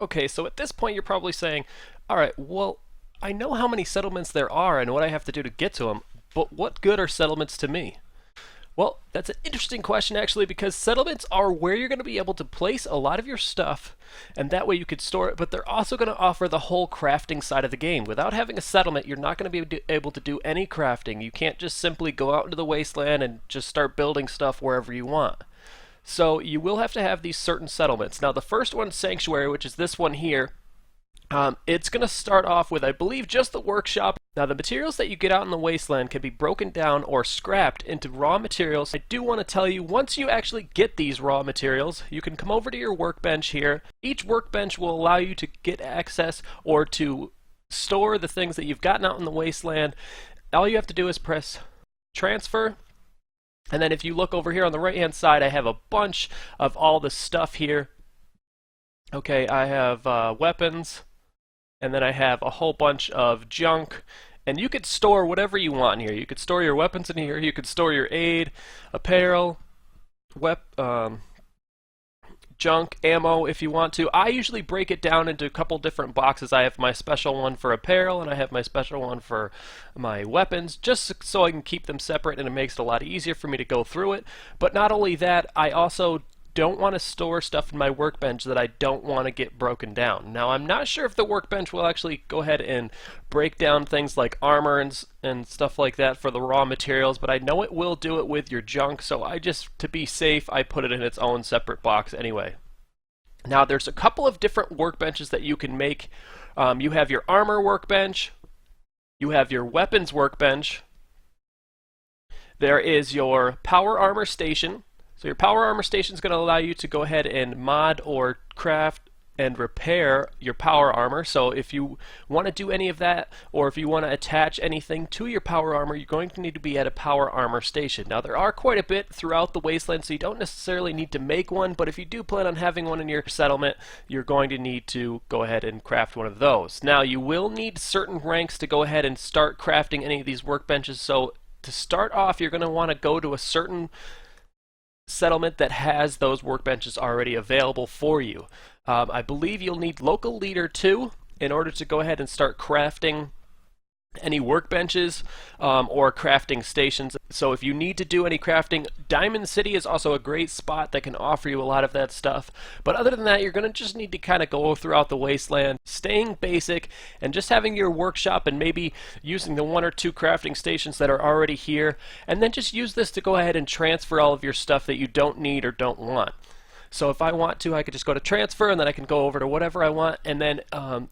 Okay, so at this point you're probably saying, all right, well, I know how many settlements there are and what I have to do to get to them, but what good are settlements to me? Well, that's an interesting question actually, because settlements are where you're going to be able to place a lot of your stuff, and that way you could store it, but they're also going to offer the whole crafting side of the game. Without having a settlement, you're not going to be able to do any crafting. You can't just simply go out into the wasteland and just start building stuff wherever you want. So you will have to have these certain settlements. Now the first one, Sanctuary, which is this one here, it's going to start off with, I believe, just the workshop. Now the materials that you get out in the wasteland can be broken down or scrapped into raw materials. I do want to tell you, once you actually get these raw materials, you can come over to your workbench here. Each workbench will allow you to get access or to store the things that you've gotten out in the wasteland. All you have to do is press transfer. And then if you look over here on the right hand side, I have a bunch of all the stuff here. Okay, I have weapons, and then I have a whole bunch of junk. And you could store whatever you want in here. You could store your weapons in here, you could store your aid, apparel, junk, ammo if you want to. I usually break it down into a couple different boxes. I have my special one for apparel and I have my special one for my weapons, just so I can keep them separate, and it makes it a lot easier for me to go through it. But not only that, I also don't want to store stuff in my workbench that I don't want to get broken down. Now I'm not sure if the workbench will actually go ahead and break down things like armor and stuff like that for the raw materials, but I know it will do it with your junk, so I just, to be safe, I put it in its own separate box anyway. Now there's a couple of different workbenches that you can make. You have your armor workbench, you have your weapons workbench, there is your power armor station. So your power armor station is going to allow you to go ahead and mod or craft and repair your power armor. So if you want to do any of that, or if you want to attach anything to your power armor, you're going to need to be at a power armor station. Now there are quite a bit throughout the wasteland, so you don't necessarily need to make one, but if you do plan on having one in your settlement, you're going to need to go ahead and craft one of those. Now you will need certain ranks to go ahead and start crafting any of these workbenches, so to start off you're going to want to go to a certain settlement that has those workbenches already available for you. I believe you'll need local leader 2 in order to go ahead and start crafting any workbenches or crafting stations. So if you need to do any crafting, Diamond City is also a great spot that can offer you a lot of that stuff. But other than that, you're going to just need to kind of go throughout the wasteland, staying basic and just having your workshop and maybe using the 1 or 2 crafting stations that are already here, and then just use this to go ahead and transfer all of your stuff that you don't need or don't want. So if I want to, I could just go to transfer and then I can go over to whatever I want. And then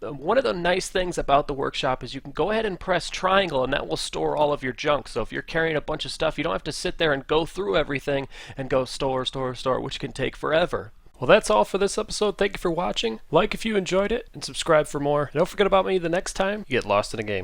one of the nice things about the workshop is you can go ahead and press triangle and that will store all of your junk. So if you're carrying a bunch of stuff, you don't have to sit there and go through everything and go store, store, store, which can take forever. Well, that's all for this episode. Thank you for watching. Like if you enjoyed it and subscribe for more. Don't forget about me the next time you get lost in a game.